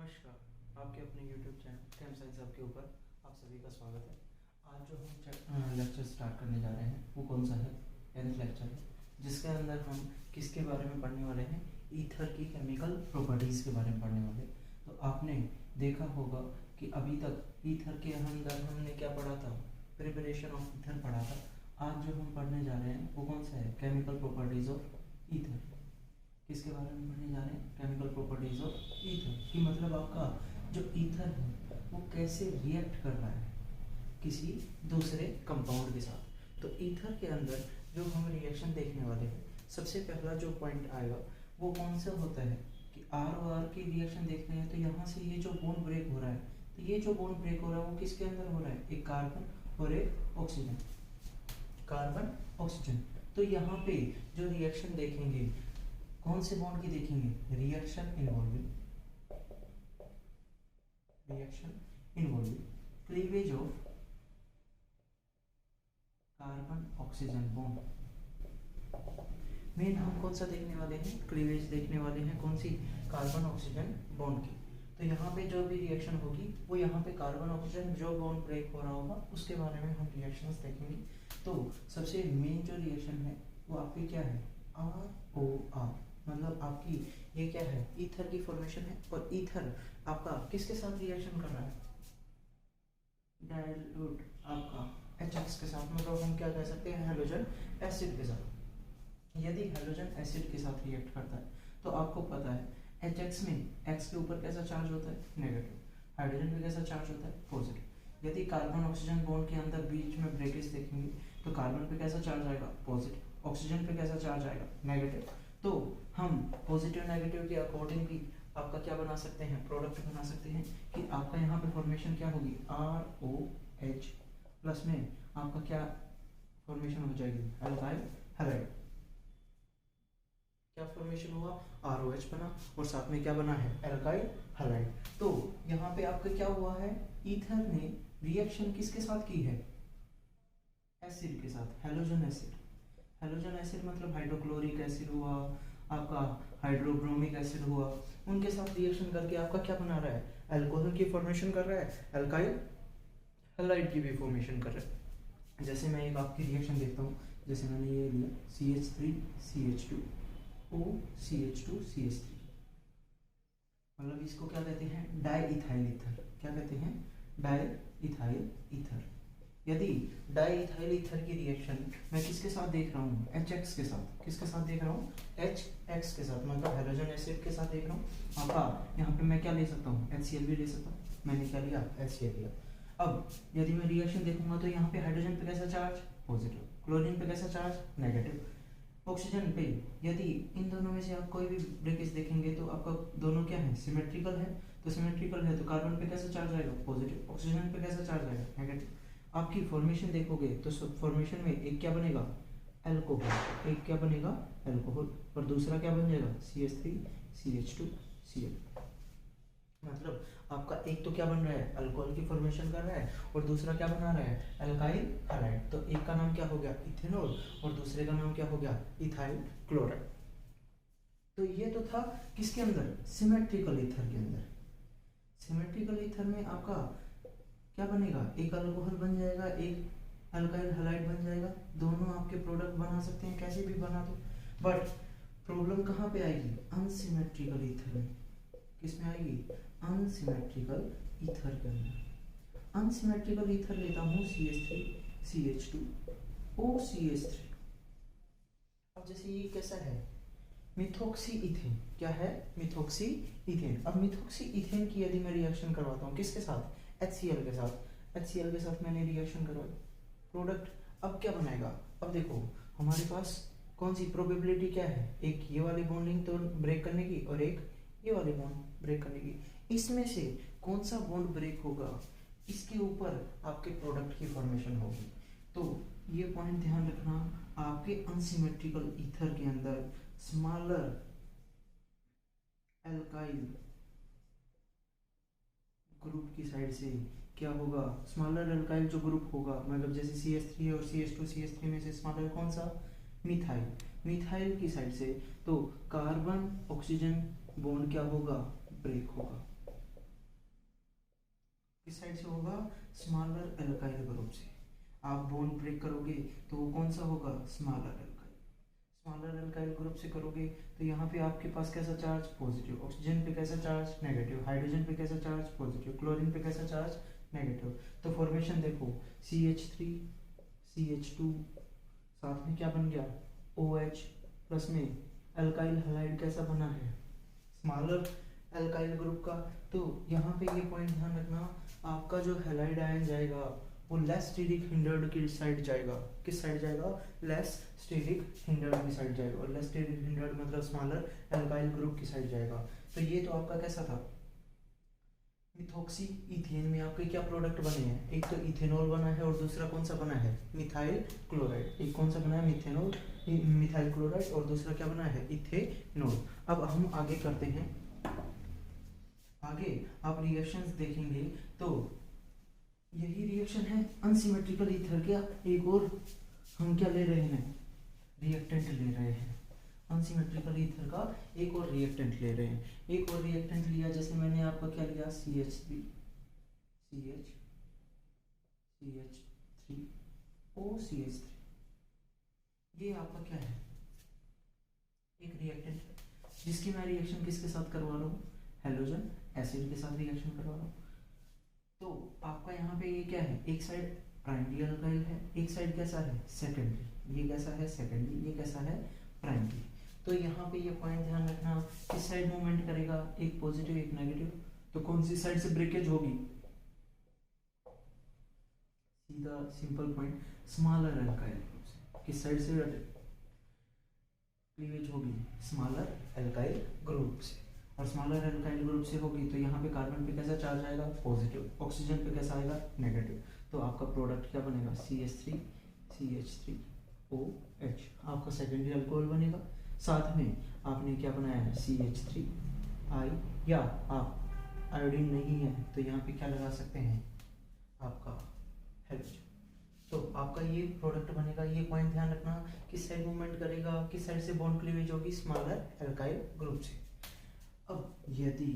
नमस्कार, आपके अपने YouTube चैनल केम साइंस हब के ऊपर आप सभी का स्वागत है। आज जो हम लेक्चर स्टार्ट करने जा रहे हैं वो कौन सा है? 10th लेक्चर है, जिसके अंदर हम किसके बारे में पढ़ने वाले हैं? ईथर की केमिकल प्रॉपर्टीज़ के बारे में पढ़ने वाले। तो आपने देखा होगा कि अभी तक ईथर के अंदर हमने क्या पढ़ा था? प्रिपरेशन ऑफ ईथर पढ़ा था। आज जो हम पढ़ने जा रहे हैं वो कौन सा है? Chemical properties of ether. किसके बारे में पढ़ने जा रहे हैं? Chemical properties of ether. कि मतलब आपका जो ईथर है वो कैसे रिएक्ट कर रहा है किसी दूसरे कंपाउंड के साथ। तो ईथर के अंदर जो हम रिएक्शन देखने वाले हैं, सबसे पहला जो पॉइंट आएगा वो कौन सा होता है कि आर और आर की रिएक्शन देखते हैं। तो यहाँ से ये जो बॉन्ड ब्रेक हो रहा है, तो ये जो बॉन्ड ब्रेक हो रहा है वो किसके अंदर हो रहा है? एक कार्बन और एक ऑक्सीजन, कार्बन ऑक्सीजन। तो यहाँ पे जो रिएक्शन देखेंगे कौन से बॉन्ड की देखेंगे? Reaction involving cleavage of carbon oxygen bond. Main हम कौन सा देखने वाले हैं? क्लीवेज देखने वाले हैं। कौन सी? कार्बन ऑक्सीजन बॉन्ड की। तो यहाँ पे जो भी रिएक्शन होगी वो यहाँ पे कार्बन ऑक्सीजन जो बॉन्ड ब्रेक हो रहा होगा उसके बारे में हम रिएक्शंस देखेंगे। तो सबसे मेन जो रिएक्शन है वो आपकी क्या है? ROR, मतलब आपकी ये क्या है? ईथर की फॉर्मेशन है। और ईथर आपका किसके साथ रिएक्शन कर रहा है? डाइल्यूट आपका HX के साथ, मतलब हम क्या कह सकते हैं? हैलोजन एसिड के साथ। यदि हैलोजन एसिड के साथ रिएक्ट करता है तो आपको पता है HX में X के ऊपर कैसा चार्ज होता है? नेगेटिव। हाइड्रोजन पे कैसा चार्ज होता है? पॉजिटिव। यदि कार्बन ऑक्सीजन बॉन्ड के अंदर बीच में ब्रेकेज देखेंगे तो कार्बन पे कैसा चार्ज आएगा? पॉजिटिव। ऑक्सीजन पे कैसा चार्ज आएगा? नेगेटिव। तो हम पॉजिटिव नेगेटिव के अकॉर्डिंग भी आपका क्या बना सकते हैं? प्रोडक्ट बना सकते हैं कि आपका यहाँ पे फॉर्मेशन क्या होगी? ROH प्लस में आपका क्या फॉर्मेशन हो जाएगी? Alkyl halide. क्या फॉर्मेशन हुआ? ROH बना और साथ में क्या बना है? Alkyl halide. तो यहाँ पे आपका क्या हुआ है? ईथर ने रिएक्शन किसके साथ की है? एसिड के साथ, हैलोजन एसिड। हैलोजन एसिड मतलब हाइड्रोक्लोरिक एसिड हुआ, आपका हाइड्रोब्रोमिक एसिड हुआ, उनके साथ रिएक्शन करके आपका क्या बना रहा है? अल्कोहल की फॉर्मेशन कर रहा है, एल्काइल हैलाइड की भी फॉर्मेशन कर रहा है। जैसे मैं एक आपकी रिएक्शन देखता हूँ, जैसे मैंने ये लिया CH3CH2 OCH2CH3, मतलब इसको क्या कहते हैं? Di ethyl ether. क्या कहते हैं? Di ethyl ether. यदि डाई इथाइल ईथर की रिएक्शन मैं किसके साथ देख रहा हूँ? HX के साथ। किसके साथ देख रहा हूँ? HX के साथ, मतलब हाइड्रोजन एसिड के साथ देख रहा हूँ। आपका यहाँ पे मैं क्या ले सकता हूँ? HCl भी ले सकता हूँ। मैंने क्या लिया? HCl लिया। अब यदि मैं रिएक्शन देखूंगा तो यहाँ पे हाइड्रोजन पे कैसा चार्ज? पॉजिटिव। क्लोरीन पे कैसा चार्ज? नेगेटिव। ऑक्सीजन पे यदि इन दोनों में से आप कोई भी ब्रेकेज देखेंगे तो आपका दोनों क्या है? सिमेट्रिकल है। तो सिमेट्रिकल है तो कार्बन पे कैसा चार्ज आएगा? पॉजिटिव। ऑक्सीजन पे कैसा चार्ज आएगा? नेगेटिव। आपकी फॉर्मेशन देखोगे तो फॉर्मेशन में एक क्या बनेगा? अल्कोहल। एक क्या बनेगा? अल्कोहल। और दूसरा क्या बन जाएगा? CH3CH2Cl। मतलब आपका एक तो क्या बन रहा है? अल्कोहल की फॉर्मेशन कर रहा है और दूसरा क्या बना रहा है? Alkyl halide. तो एक का नाम क्या हो गया? इथेनॉल और दूसरे का नाम क्या हो गया? Ethyl chloride. तो ये तो था किसके अंदर? सिमेट्रिकल ईथर के अंदर। सिमेट्रिकल ईथर में आपका क्या बनेगा? एक अल्कोहल बन जाएगा, एक अल्काइल हैलाइड बन जाएगा। दोनों आपके प्रोडक्ट बना सकते हैं, कैसे भी बना दो। बट प्रॉब्लम कहाँ पे आएगी? अनसिमेट्रिकल ईथर में। किस में आएगी? अनसिमेट्रिकल ईथर के अंदर। अनसिमेट्रिकल ईथर लेता हूँ CH3CH2 OCH3। अब जैसे ये कैसा है? Methoxy ethane. क्या है? Methoxy ethane. अब मिथोक्सी इथेन की यदि मैं रिएक्शन करवाता हूँ किसके साथ? HCl के साथ। HCl के साथ मैंने रिएक्शन करवाई, प्रोडक्ट अब क्या बनाएगा? अब देखो हमारे पास कौन सी प्रोबेबिलिटी क्या है? एक ये वाली बॉन्डिंग तो ब्रेक करने की और एक ये वाली बॉन्ड ब्रेक करने की। इसमें से कौन सा बॉन्ड ब्रेक होगा? इसके ऊपर आपके प्रोडक्ट की फॉर्मेशन होगी। तो ये पॉइंट ध्यान रखना, आपके अनसिमेट्रिकल ईथर के अंदर स्मॉलर एल्काइल ग्रुप की साइड से क्या होगा? स्मॉलर एल्काइल जो ग्रुप होगा, मतलब जैसे CH3 और CH2CH3 में से स्मॉलर कौन सा? मिथाइल। मिथाइल की साइड से तो कार्बन ऑक्सीजन बॉन्ड क्या होगा? ब्रेक होगा। किस साइड से होगा, स्मॉलर एल्काइल ग्रुप से। आप बॉन्ड ब्रेक करोगे तो वो कौन सा होगा, smaller alkyl. Smaller alkyl group से करोगे तो यहाँ पे आपके पास कैसा चार्ज, पॉजिटिव। ऑक्सीजन पे कैसा चार्ज, नेगेटिव। हाइड्रोजन पे कैसा चार्ज, पॉजिटिव। क्लोरीन पे कैसा चार्ज, नेगेटिव। तो फॉर्मेशन देखो, CH3 CH2, साथ में क्या बन गया, OH, प्लस में अल्काइल हैलाइड कैसा बना है, स्मॉलर अल्काइल ग्रुप का। तो यहाँ पे ये पॉइंट ध्यान रखना, आपका जो हैलाइड आयन जाएगा वो लेस स्टेरिक हिंडर्ड की साइड जाएगा। किस साइड जाएगा, लेस स्टेरिक हिंडर्ड की साइड जाएगा। और लेस स्टेरिक हिंडर्ड मतलब स्मॉलर अल्काइल ग्रुप की साइड जाएगा। तो ये तो आपका कैसा था, मिथॉक्सी इथेन में आपके क्या प्रोडक्ट बने हैं, एक तो इथेनॉल बना है और दूसरा कौन सा बना है, मिथाइल क्लोराइड। एक कौन सा बना है, मिथेनॉल, मिथाइल क्लोराइड, और दूसरा क्या बना है, इथेनॉल। अब हम आगे करते हैं, आगे आप रिएक्शंस देखेंगे तो यही रिएक्शन है अनसिमेट्रिकल ईथर का। एक और हम क्या ले रहे हैं, रिएक्टेंट ले रहे हैं। अनसिमेट्रिकल ईथर का एक और रिएक्टेंट ले रहे हैं। एक और रिएक्टेंट लिया, जैसे मैंने आपका क्या लिया, CH3 OCH3। ये आपका क्या है, एक रिएक्टेंट जिसकी मैं रिएक्शन किसके साथ करवा रहा हूँ, हेलोजन एसिड के साथ रिएक्शन करवा रहा हूँ। तो आपका यहाँ पे ये क्या है, एक साइड प्राइमरी अल्काइल है, एक साइड कैसा है, सेकेंडरी। ये कैसा है, सेकेंडरी। ये कैसा है, प्राइमरी। तो यहाँ पे ये पॉइंट ध्यान रखना, किस साइड मूवमेंट करेगा, एक पॉजिटिव एक नेगेटिव। तो कौन सी साइड से ब्रेकेज होगी, सीधा simple point, smaller alkyl group से। किस साइड से क्लीवेज होगी, स्मॉलर अल्काइल ग्रुप से। और स्मॉलर अल्काइल ग्रुप से होगी तो यहाँ पे कार्बन पे कैसा चार्ज आएगा, पॉजिटिव। ऑक्सीजन पे कैसा आएगा, नेगेटिव। तो आपका प्रोडक्ट क्या बनेगा, CH3 CH3OH, आपका सेकेंडरी अल्कोहल बनेगा। साथ में आपने क्या बनाया है, CH3I, या आप आयोडीन नहीं है तो यहाँ पे क्या लगा सकते हैं, आपका हेलोजन। तो आपका ये प्रोडक्ट बनेगा। ये पॉइंट ध्यान रखना, किस साइड मूवमेंट करेगा, किस साइड से बॉन्ड क्लीवेज होगी, स्मॉलर अल्काइल ग्रुप से। अब यदि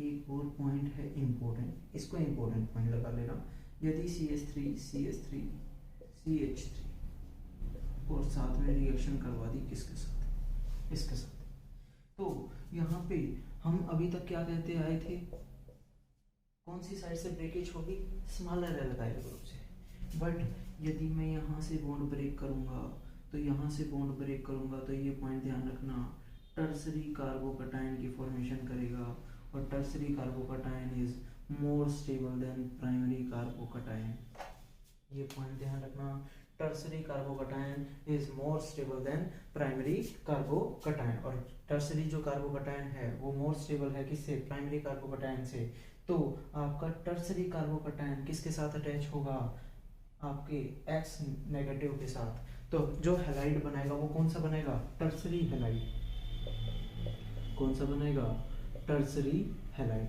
एक और पॉइंट है इम्पोर्टेंट, इसको इम्पोर्टेंट पॉइंट लगा लेना। यदि CH3 CH3 और साथ में रिएक्शन करवा दी किसके साथ, इसके साथ, तो यहाँ पे हम अभी तक क्या कहते आए थे, कौन सी साइड से ब्रेकेज होगी, स्मॉलर अल्काइल ग्रुप से। बट यदि मैं यहाँ से बॉन्ड ब्रेक करूँगा तो यहाँ से बॉन्ड ब्रेक करूँगा तो ये पॉइंट ध्यान रखना, टर्सरी कार्बोकटायन की फॉर्मेशन करेगा। और tertiary carbocation is more stable than primary carbocation. ये पॉइंट ध्यान रखना, tertiary carbocation is more stable than primary carbocation. और टर्सरी जो कार्बोकटायन है वो मोर स्टेबल है किससे, प्राइमरी कार्बोकटायन से। तो आपका टर्सरी कार्बोकटायन किसके साथ अटैच होगा, आपके X नेगेटिव के साथ। तो जो हैलाइड बनाएगा वो कौन सा बनेगा, टर्सरी हैलाइड। कौन सा बनेगा, टर्सरी हैलाइड,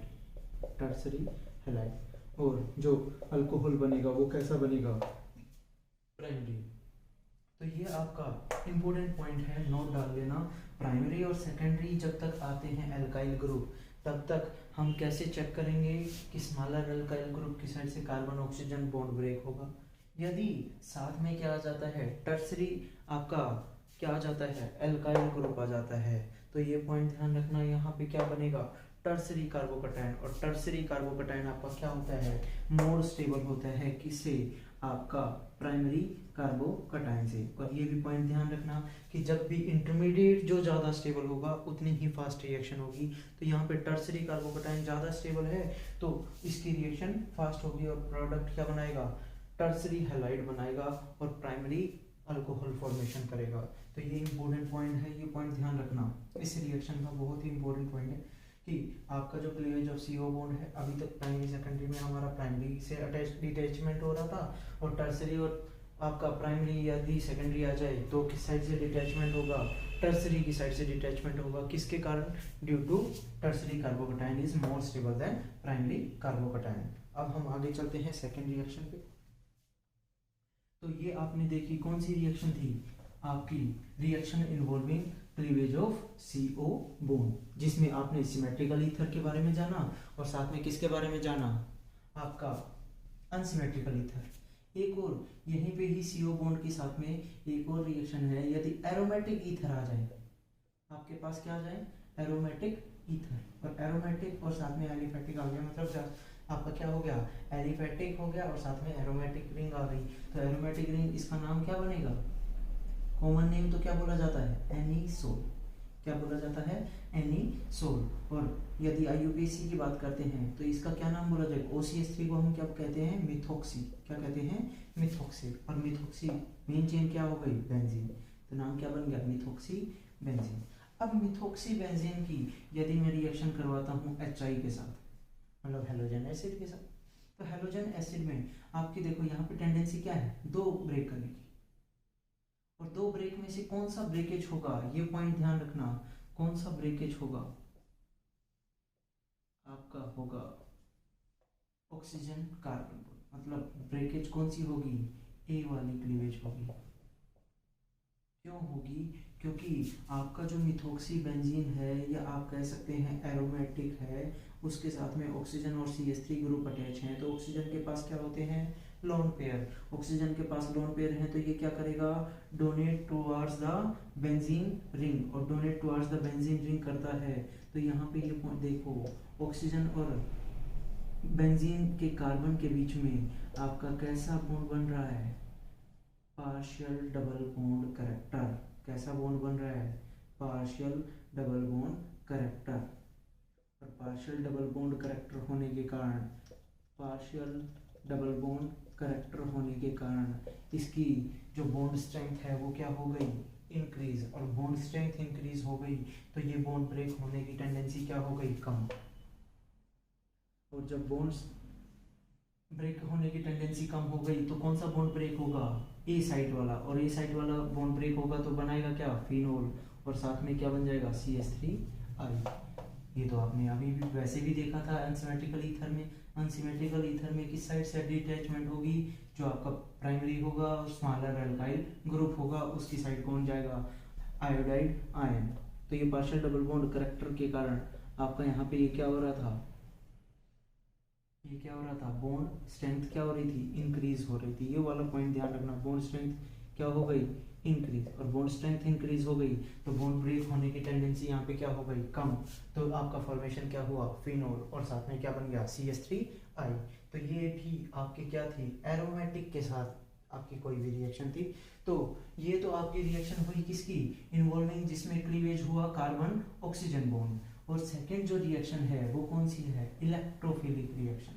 टर्सरी हैलाइड। और जो अल्कोहल बनेगा वो कैसा बनेगा, प्राइमरी। तो ये आपका इंपॉर्टेंट पॉइंट है, नोट डाल लेना। प्राइमरी और सेकेंडरी जब तक आते हैं अल्काइल ग्रुप, तब तक हम कैसे चेक करेंगे कि स्मॉलर अल्काइल ग्रुप की साइड से कार्बन ऑक्सीजन बॉन्ड ब्रेक होगा। यदि साथ में क्या आ जाता है, टर्सरी आपका क्या आ जाता है, अल्काइल ग्रुप आ जाता है, तो ये पॉइंट ध्यान रखना, यहाँ पे क्या बनेगा, टर्सरी कार्बोकटायन। और टर्सरी कार्बोकटायन आपका क्या होता है, मोर स्टेबल होता है किससे, आपका प्राइमरी कार्बोकटायन से। और ये भी पॉइंट ध्यान रखना कि जब भी इंटरमीडिएट जो ज़्यादा स्टेबल होगा उतनी ही फास्ट रिएक्शन होगी। तो यहाँ पे टर्सरी कार्बोकटायन ज़्यादा स्टेबल है तो इसकी रिएक्शन फास्ट होगी और प्रोडक्ट क्या बनाएगा, टर्सरी हैलाइड बनाएगा और प्राइमरी अल्कोहल फॉर्मेशन करेगा। तो ये इंपॉर्टेंट पॉइंट है, ये पॉइंट ध्यान रखना, इस रिएक्शन का बहुत ही इंपॉर्टेंट पॉइंट है कि आपका जो क्लीवेज ऑफ CO बॉन्ड है, अभी तक प्राइमरी सेकेंडरी में हमारा प्राइमरी से डिटैचमेंट हो रहा था, और टर्सरी और आपका प्राइमरी यदि सेकेंडरी आ जाए तो किस साइड से डिटैचमेंट होगा, टर्सरी की साइड से डिटैचमेंट होगा। किसके कारण, due to tertiary carbocation is more stable than primary carbocation. अब हम आगे चलते हैं सेकेंड रिएक्शन पे। तो ये आपने देखी कौन सी रिएक्शन थी, आपकी reaction involving cleavage of CO bond, जिसमें आपने सिमेट्रिकल ईथर के बारे में जाना और साथ में किसके बारे में जाना, आपका अनसिमेट्रिकल ईथर। एक और यहीं पे ही CO बॉन्ड के साथ में एक और रिएक्शन है, यदि एरोमेटिक ईथर आ जाए, आपके पास क्या आ जाए, एरोमेटिक ईथर, और एरोमेटिक और साथ में एलिफेटिक आ गया, मतलब आपका क्या हो गया, एलिफेटिक हो गया और साथ में एरोमेटिक रिंग आ गई। तो एरोमेटिक रिंग, इसका नाम क्या बनेगा, कॉमन नेम तो क्या बोला जाता है, एनीसोल। क्या बोला जाता है, एनीसोल। और यदि IUPAC की बात करते हैं तो इसका क्या नाम बोला जाएगा, OCH3 को हम क्या कहते हैं, मिथोक्सी। क्या कहते हैं, मिथोक्सी। और मिथोक्सी मेन चेन क्या हो गई, बेंजीन। तो नाम क्या बन गया, मिथोक्सी बेंजीन। अब मिथोक्सी बेंजीन की यदि मैं रिएक्शन करवाता हूँ HI के साथ, मतलब हेलोजन एसिड के साथ, तो हेलोजन एसिड में आपकी देखो यहाँ पे टेंडेंसी क्या है, दो ब्रेक करने की, और दो ब्रेक में से कौन सा ब्रेकेज होगा, ये पॉइंट ध्यान रखना, कौन सा ब्रेकेज होगा, आपका होगा ऑक्सीजन कार्बन, मतलब ब्रेकेज कौन सी होगी, ए वाली क्लीवेज होगी। क्यों होगी, क्योंकि आपका जो मिथोक्सी बेंजीन है, या आप कह सकते हैं एरोमेटिक है, उसके साथ में ऑक्सीजन और CH3 ग्रुप अटैच हैं। तो ऑक्सीजन के पास क्या होते हैं, लोन पेयर। ऑक्सीजन के पास लोन पेयर है तो ये क्या करेगा, donate towards the benzene ring, और donate towards the benzene ring करता है। तो यहाँ पे ये पॉइंट देखो, ऑक्सीजन और बेंजीन के कार्बन के बीच में आपका कैसा बॉन्ड बन रहा है, पार्शियल डबल बॉन्ड कैरेक्टर। कैसा बॉन्ड बन रहा है, पार्शियल डबल बॉन्ड कैरेक्टर। और पार्शियल डबल बॉन्ड कैरेक्टर होने के कारण, पार्शियल डबल बॉन्ड कैरेक्टर होने के कारण इसकी जो बॉन्ड स्ट्रेंथ है वो क्या हो गई, इंक्रीज। और बॉन्ड स्ट्रेंथ इंक्रीज हो गई तो ये बॉन्ड ब्रेक होने की टेंडेंसी क्या हो गई, कम। और जब बॉन्ड्स ब्रेक होने की टेंडेंसी कम हो गई तो कौन सा बॉन्ड ब्रेक होगा, ए साइड वाला। और ए साइड वाला बॉन्ड ब्रेक होगा तो बनाएगा क्या, फिनोल, और साथ में क्या बन जाएगा, CH3I। ये तो आपने अभी भी वैसे भी देखा था अनसिमेट्रिकल ईथर में। अनसिमेट्रिकल ईथर में किस साइड से डिटैचमेंट होगी, जो आपका प्राइमरी होगा और स्मॉलर अल्काइल ग्रुप होगा उसकी साइड कौन जाएगा, आयोडाइड आयन। तो ये पार्शियल डबल बॉन्ड कैरेक्टर के कारण आपका यहाँ पे ये क्या हो रहा था, ये क्या हो रहा था, बॉन्ड स्ट्रेंथ क्या हो रही थी, इंक्रीज हो रही थी। ये वाला पॉइंट ध्यान रखना, बॉन्ड स्ट्रेंथ क्या हो गई, इंक्रीज। और बॉन्ड स्ट्रेंथ इंक्रीज हो गई तो बॉन्ड ब्रेक होने की टेंडेंसी यहाँ पे क्या हो गई, कम। तो आपका फॉर्मेशन क्या हुआ, फिनोल, और साथ में क्या बन गया, CH3I। तो ये भी आपके क्या थी, एरोमेटिक के साथ आपकी कोई भी रिएक्शन थी। तो ये तो आपकी रिएक्शन हुई किसकी, इन्वॉल्विंग जिसमें क्लीवेज हुआ कार्बन ऑक्सीजन बॉन्ड। और सेकेंड जो रिएक्शन है वो कौन सी है, इलेक्ट्रोफिलिक रिएक्शन।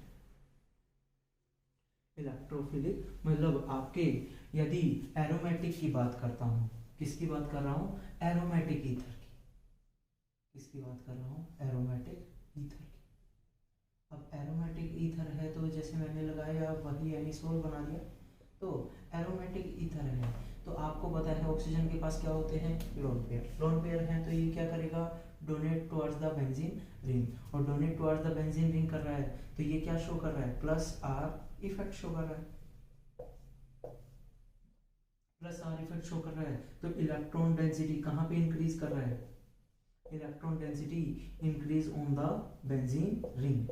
इलेक्ट्रोफिलिक मतलब आपके, यदि एरोमेटिक की बात करता हूँ, किसकी बात कर रहा हूँ, एरोमेटिक ईथर की। किसकी बात कर रहा हूँ, एरोमेटिक ईथर की। अब एरोमेटिक ईथर है तो जैसे मैंने लगाया वही एनिसोल बना दिया। तो एरोमेटिक ईथर है तो आपको पता है ऑक्सीजन के पास क्या होते हैं, लोन पेयर। लोन पेयर है तो ये क्या करेगा, donate towards the benzene ring. और donate towards the benzene ring कर रहा है तो ये क्या शो कर रहा है, +R इफेक्ट शो कर रहा है, +R इफेक्ट शो कर रहा है। तो इलेक्ट्रॉन डेंसिटी कहाँ पे इंक्रीज कर रहा है, electron density increase on the benzene ring.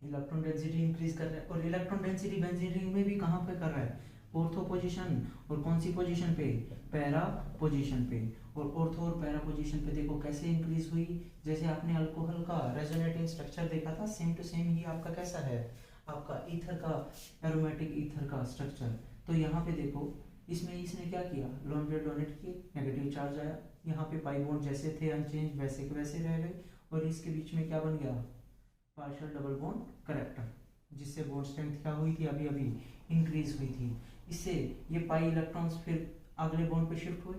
Electron density increase कर रहा है, और इलेक्ट्रॉन डेंसिटी बेंजीन रिंग में भी कहाँ पे कर रहा है, ऑर्थो पोजीशन, और कौन सी पोजीशन पे, पैरा पोजीशन पे। और ऑर्थो और पैरा पोजीशन पे देखो कैसे इंक्रीज हुई, जैसे आपने अल्कोहल का रेजोनेटिंग स्ट्रक्चर देखा था, सेम टू सेम ही आपका कैसा है, आपका ईथर का, एरोमेटिक ईथर का स्ट्रक्चर। तो यहाँ पे देखो इसमें इसने क्या किया, लोन पेयर डोनेट किए, नेगेटिव चार्ज आया, यहाँ पे पाई बॉन्ड जैसे थे अनचेंज वैसे के वैसे रह गए, और इसके बीच में क्या बन गया, पार्शियल डबल बॉन्ड कैरेक्टर, जिससे बॉन्ड स्ट्रेंथ क्या हुई थी, अभी अभी इंक्रीज हुई थी। इससे ये पाई इलेक्ट्रॉन्स फिर अगले बॉन्ड पे शिफ्ट हुए,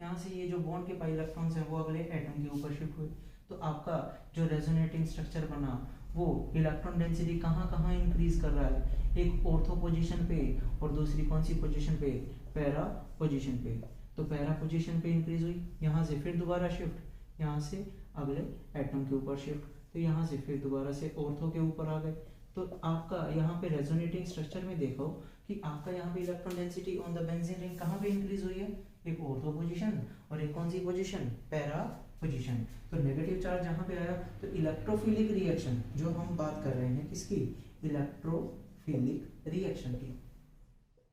यहाँ से ये जो बॉन्ड के पाई इलेक्ट्रॉन्स हैं वो अगले एटम के ऊपर शिफ्ट हुए। तो आपका जो रेजोनेटिंग स्ट्रक्चर बना वो इलेक्ट्रॉन डेंसिटी कहाँ कहाँ इंक्रीज कर रहा है, एक ऑर्थो पोजीशन पे और दूसरी कौन सी पोजीशन पे, पैरा पोजीशन पे। तो पैरा पोजीशन पे इंक्रीज हुई, यहाँ से फिर दोबारा शिफ्ट, यहाँ से अगले एटम के ऊपर शिफ्ट, तो यहाँ से फिर दोबारा से ऑर्थो के ऊपर आ गए। तो आपका यहाँ पे रेजोनेटिंग स्ट्रक्चर में देखो कि आपका यहाँ पे electron density on the benzene ring कहाँ पे इंक्रीज हुई है, एक ऑर्थो पोजीशन और एक कौन सी पोजीशन, पैरा पोजीशन। तो नेगेटिव चार्ज जहाँ पे आया तो इलेक्ट्रोफिलिक रिएक्शन, जो हम बात कर रहे हैं किसकी, इलेक्ट्रोफिलिक रिएक्शन की,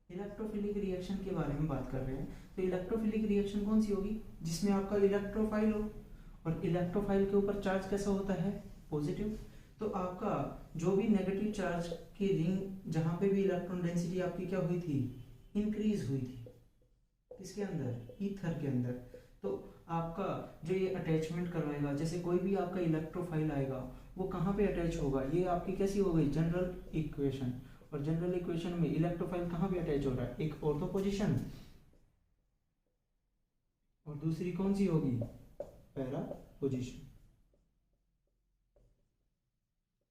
इलेक्ट्रोफिलिक रिएक्शन के बारे में बात कर रहे हैं। तो इलेक्ट्रोफिलिक रिएक्शन कौन सी होगी, जिसमें आपका इलेक्ट्रोफाइल हो, और इलेक्ट्रोफाइल के ऊपर चार्ज कैसा होता है, पॉजिटिव। तो आपका जो भी नेगेटिव चार्ज की रिंग जहां पे भी इलेक्ट्रॉन डेंसिटी आपकी क्या हुई थी, इंक्रीज हुई थी, किसके अंदर, ईथर के अंदर। तो आपका जो ये अटैचमेंट करवाएगा, जैसे कोई भी आपका इलेक्ट्रोफाइल आएगा वो कहाँ पे अटैच होगा, ये आपकी कैसी हो गई, जनरल इक्वेशन। और जनरल इक्वेशन में इलेक्ट्रोफाइल कहाँ पे अटैच हो रहा है, एक ऑर्थो पोजीशन, और दूसरी कौन सी होगी, पैरा पोजीशन।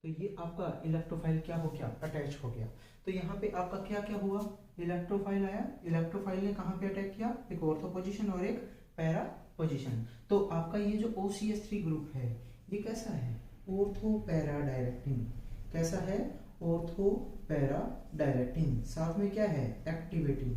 तो ये आपका इलेक्ट्रोफाइल क्या हो गया, अटैच हो गया। तो यहाँ पे आपका क्या क्या हुआ, इलेक्ट्रोफाइल आया, इलेक्ट्रोफाइल ने कहाँ पे अटैक किया, एक ऑर्थो पोजीशन और एक पैरा पोजीशन। तो आपका ये जो OCH3 ग्रुप है ये कैसा है, ऑर्थो पैरा डायरेक्टिंग, कैसा है, ऑर्थो पैरा डायरेक्टिंग, साथ में क्या है, एक्टिवेटिंग।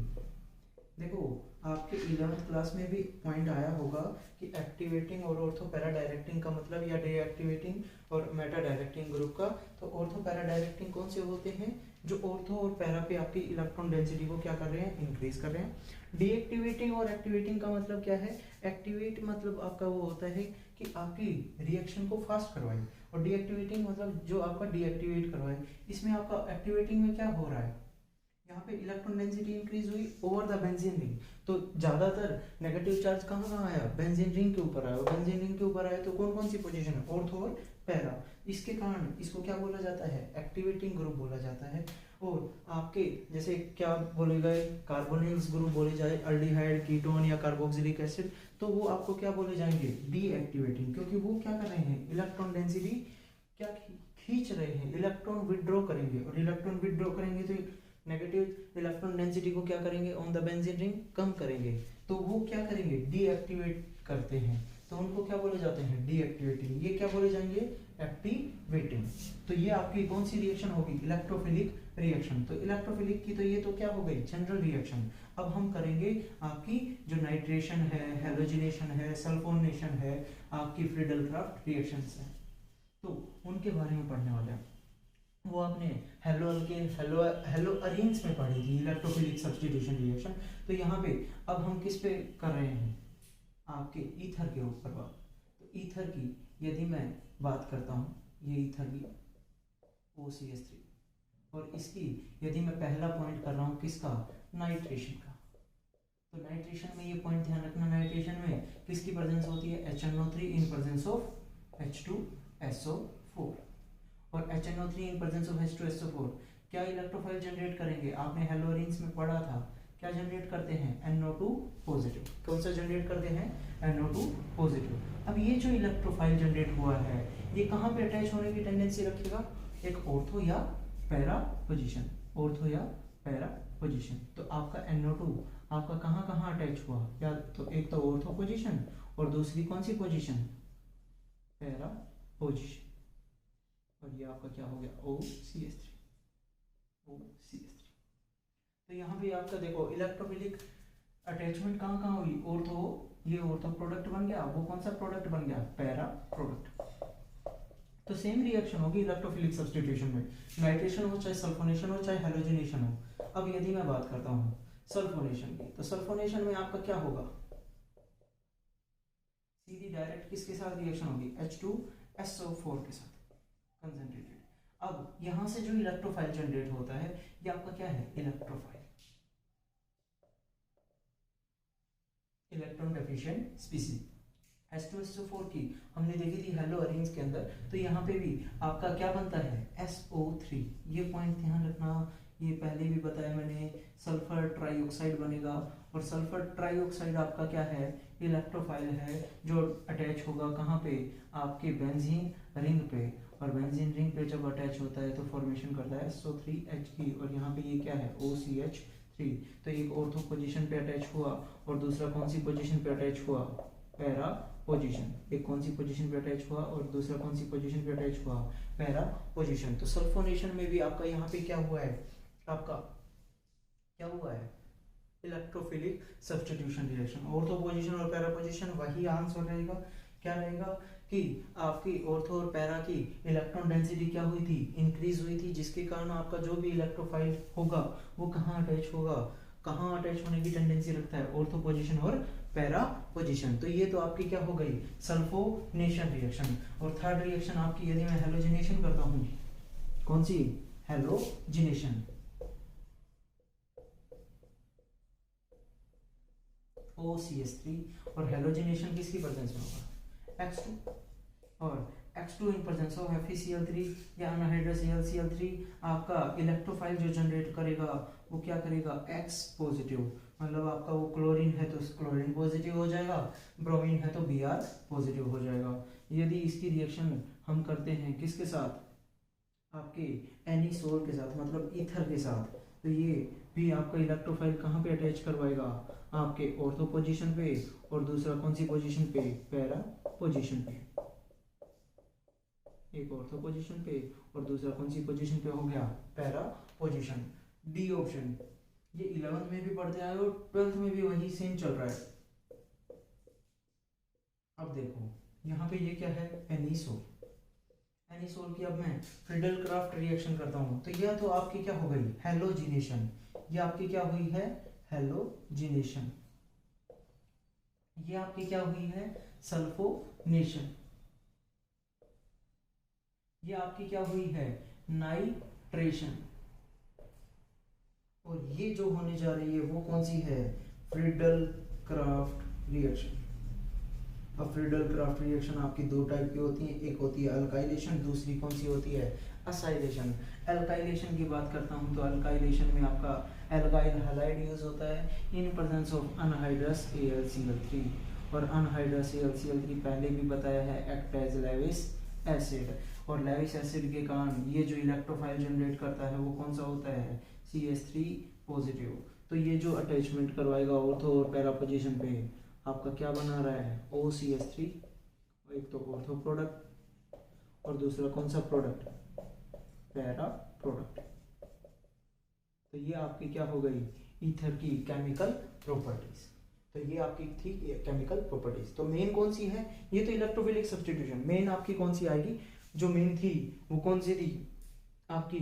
देखो आपके 11th क्लास में भी पॉइंट आया होगा कि एक्टिवेटिंग और ऑर्थो पैरा डायरेक्टिंग का मतलब, या डीएक्टिवेटिंग और मेटा डायरेक्टिंग ग्रुप का। तो ऑर्थो पैरा डायरेक्टिंग कौन से होते हैं, जो ऑर्थो और पैरा पे आपकी इलेक्ट्रॉन डेंसिटी को क्या कर रहे हैं, इंक्रीज कर रहे हैं। डीएक्टिवेटिंग और एक्टिवेटिंग का मतलब क्या है, एक्टिवेट मतलब आपका वो होता है कि आपकी रिएक्शन को फास्ट करवाए, और डीएक्टिवेटिंग मतलब जो आपका डीएक्टिवेट करवाए। इसमें आपका एक्टिवेटिंग में क्या हो रहा है, यहाँ पे इलेक्ट्रॉन डेंसिटी इंक्रीज हुई ओवर द बेंजीन रिंग। तो ज्यादातर नेगेटिव चार्ज कहाँ कहाँ आया, बेंजीन रिंग के ऊपर आया, और बेंजीन रिंग के ऊपर आया तो कौन कौन सी पोजीशन है, ऑर्थो और पैरा। इसके कारण इसको क्या बोला जाता है, एक्टिवेटिंग ग्रुप बोला जाता है। और आपके जैसे क्या बोले गए, कार्बोनिल्स ग्रुप बोले जाए, अल्डिहाइड, कीटोन या कार्बोक्सिलिक एसिड, तो वो आपको क्या बोले जाएंगे, डीएक्टिवेटिंग, क्योंकि वो क्या कर रहे हैं, इलेक्ट्रॉन डेंसिटी क्या खींच रहे हैं, इलेक्ट्रॉन विड्रॉ करेंगे, और इलेक्ट्रॉन विड्रॉ करेंगे तो नेगेटिव इलेक्ट्रॉन डेंसिटी को क्या करेंगे, ऑन द बेंजीन रिंग कम करेंगे। तो वो क्या करेंगे, डीएक्टिवेट करते हैं, तो उनको क्या बोले जाते हैं, डीएक्टिवेटिंग। ये क्या बोले जाएंगे, एक्टिवेटिंग। तो ये आपकी कौन सी रिएक्शन होगी, इलेक्ट्रोफिलिक रिएक्शन। तो इलेक्ट्रोफिलिक की तो ये तो क्या हो गई, जनरल रिएक्शन। अब हम करेंगे आपकी जो नाइट्रेशन है, हेलोजिनेशन है, सल्फोनेशन है, आपकी फ्रीडल क्राफ्ट रिएक्शंस है, तो उनके बारे में पढ़ने वाले हैं। वो आपने हेलो अल्केन, हेलो अरीन्स में पढ़ी थी, इलेक्ट्रोफिलिक सब्स्टिट्यूशन रिएक्शन। तो यहाँ पे अब हम किस पे कर रहे हैं, आपके ईथर के ऊपर बात। तो ईथर की यदि मैं बात करता हूँ, ये ईथर की OCH3, और इसकी यदि मैं पहला पॉइंट कर रहा हूँ किसका, नाइट्रेशन का। तो नाइट्रेशन में ये पॉइंट ध्यान रखना, नाइट्रेशन में किसकी प्रेजेंस होती है, HNO3 in presence of H2SO4, और HNO3 in presence of H2SO4 क्या इलेक्ट्रोफाइल जनरेट करेंगे, आपने हेलोरिन्स में पढ़ा था, क्या जनरेट करते हैं, NO2 पॉजिटिव। कौन सा जनरेट करते हैं, NO2 पॉजिटिव। अब ये जो इलेक्ट्रोफाइल जनरेट हुआ है ये कहाँ पे अटैच होने की टेंडेंसी रखेगा, एक ऑर्थो या पैरा पोजीशन, ऑर्थो या पैरा पोजीशन। तो आपका NO2 आपका कहाँ कहाँ अटैच हुआ, या तो एक तो ऑर्थो पोजीशन, और दूसरी कौन सी पोजीशन, पैरा पोजीशन। और ये आपका क्या हो गया, OCH3। तो यहाँ पे आपका देखो इलेक्ट्रोफिलिक अटैचमेंट कहाँ कहाँ हुई, ऑर्थो, ये ऑर्थो प्रोडक्ट बन गया, वो कौन सा प्रोडक्ट बन गया, पैरा प्रोडक्ट। तो सेम रिएक्शन होगी इलेक्ट्रोफिलिक सब्स्टिट्यूशन में, नाइट्रेशन हो चाहे सल्फोनेशन हो चाहे हेलोजिनेशन हो। अब यदि मैं बात करता हूँ सल्फोनेशन की, तो सल्फोनेशन में आपका क्या होगा, सीधी डायरेक्ट किसके साथ रिएक्शन होगी, H2SO4 के साथ कंसंट्रेटेड। अब यहां से जो इलेक्ट्रोफाइल जनरेट होता है ये आपका क्या है, electrophile, electron deficient species. H2SO4 की हमने देखी थी हेलो अरेंज के अंदर, तो यहाँ पे भी आपका क्या बनता है, SO3। ये पॉइंट ध्यान रखना, ये पहले भी बताया मैंने, सल्फर ट्राइऑक्साइड बनेगा, और सल्फर ट्राइऑक्साइड आपका क्या है, इलेक्ट्रोफाइल है, जो अटैच होगा कहाँ पे, आपके बेंजीन रिंग पे, और बेंजीन रिंग पे जब अटैच होता है तो फॉर्मेशन करता है SO3H की, और यहाँ पे ये क्या है, OCH3। तो एक ऑर्थो पोजीशन पे अटैच हुआ, और दूसरा कौन सी पोजीशन पे अटैच हुआ, पैरा पोजीशन। एक कौन सी पोजीशन पे अटैच हुआ और दूसरा कौन सी पोजीशन पे अटैच हुआ, पैरा पोजीशन। तो सल्फोनेशन में भी आपका यहाँ पे क्या हुआ है, आपका क्या हुआ है, electrophilic substitution reaction. Ortho position और पैरा पोजीशन वही आंसर रहेगा, क्या रहेगा कि आपकी ऑर्थो और पैरा की इलेक्ट्रॉन डेंसिटी क्या हुई थी, इंक्रीज हुई थी, जिसके कारण आपका जो भी इलेक्ट्रोफाइल होगा वो कहाँ अटैच होगा, कहाँ अटैच होने की टेंडेंसी रखता है, ऑर्थो पोजीशन और पैरा पोजीशन। तो ये तो आपकी क्या हो गई, सल्फोनेशन रिएक्शन। और थर्ड रिएक्शन आपकी, यदि मैं हेलोजिनेशन करता हूँ, कौन सी, हेलोजिनेशन, OCH3, और हेलोजिनेशन किसकी प्रेजेंस में होगा, X2, और X2 in presence of FeCl3 या अनहाइड्रस AlCl3 आपका इलेक्ट्रोफाइल जो जनरेट करेगा वो क्या करेगा, X पॉजिटिव, मतलब आपका वो क्लोरीन है तो क्लोरीन पॉजिटिव हो जाएगा, ब्रोमीन है तो Br पॉजिटिव हो जाएगा। यदि इसकी रिएक्शन हम करते हैं किसके साथ, आपके एनिसोल के साथ, मतलब ईथर के साथ, तो ये भी आपका इलेक्ट्रोफाइल कहाँ पे अटैच करवाएगा, आपके ऑर्थो पोजीशन पे, और दूसरा कौन सी पोजीशन पे, पैरा पोजीशन पे, एक ऑर्थो पोजीशन पे और दूसरा कौन सी पोजीशन पे हो गया, पैरा पोजीशन। डी ऑप्शन, ये 11th में भी पढ़ते आए और 12th में भी वही सेम चल रहा है। अब देखो यहाँ पे ये क्या है, एनिसोल, एनिसोल की अब मैं फ्रीडल क्राफ्ट रिएक्शन करता हूँ, तो यह तो आपकी क्या हो गई, हेलोजिनेशन, ये आपकी क्या हुई है, हेलोजिनेशन, ये आपकी क्या हुई है, सल्फोनेशन, ये आपकी क्या हुई है, नाइट्रेशन, और ये जो होने जा रही है वो कौन सी है, फ्रीडल क्राफ्ट रिएक्शन। अब फ्रीडल क्राफ्ट रिएक्शन आपकी दो टाइप की होती है, एक होती है अल्काइलेशन, दूसरी कौन सी होती है, असाइलेशन। अल्काइलेशन की बात करता हूँ तो अल्काइलेशन में आपका एल्गाइल हैलाइड यूज होता है in presence of anhydrous AlCl3, और अनहाइड्रस AlCl3 पहले भी बताया है एक्ट एज लेविस एसिड, और लेविस एसिड के कारण ये जो इलेक्ट्रोफाइल जनरेट करता है वो कौन सा होता है, CH3 पॉजिटिव। तो ये जो अटैचमेंट करवाएगा ऑर्थो और पैरा पोजीशन पे आपका क्या बना रहा है, OCH3, एक तो ऑर्थो प्रोडक्ट और दूसरा कौन सा प्रोडक्ट, पैरा प्रोडक्ट। तो ये आपकी क्या हो गई, ईथर की केमिकल प्रॉपर्टीज। तो ये आपकी थी केमिकल प्रॉपर्टीज। तो मेन कौन सी है, ये तो इलेक्ट्रोफिलिक सब्स्टिट्यूशन, मेन आपकी कौन सी आएगी, जो मेन थी वो कौन सी थी आपकी,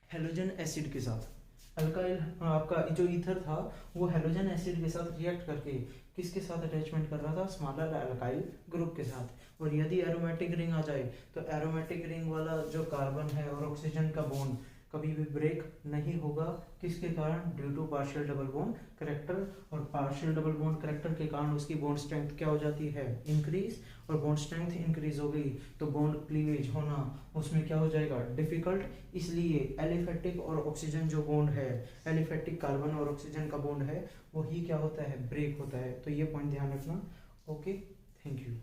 हेलोजन एसिड के साथ। अल्काइल आपका जो ईथर था वो हेलोजन एसिड के साथ रिएक्ट करके किसके साथ अटैचमेंट कर रहा था, स्मॉलर अल्काइल ग्रुप के साथ। और यदि एरोमेटिक रिंग आ जाए तो एरोमेटिक रिंग वाला जो कार्बन है और ऑक्सीजन का बॉन्ड कभी भी ब्रेक नहीं होगा, किसके कारण, due to partial double bond character, और पार्शियल डबल बॉन्ड करेक्टर के कारण उसकी बॉन्ड स्ट्रेंथ क्या हो जाती है, इंक्रीज, और बॉन्ड स्ट्रेंथ इंक्रीज हो गई तो बॉन्ड क्लीवेज होना उसमें क्या हो जाएगा, डिफिकल्ट। इसलिए एलिफेटिक और ऑक्सीजन जो बॉन्ड है, एलिफेटिक कार्बन और ऑक्सीजन का बॉन्ड है, वही क्या होता है, ब्रेक होता है। तो ये पॉइंट ध्यान रखना। Okay, thank you.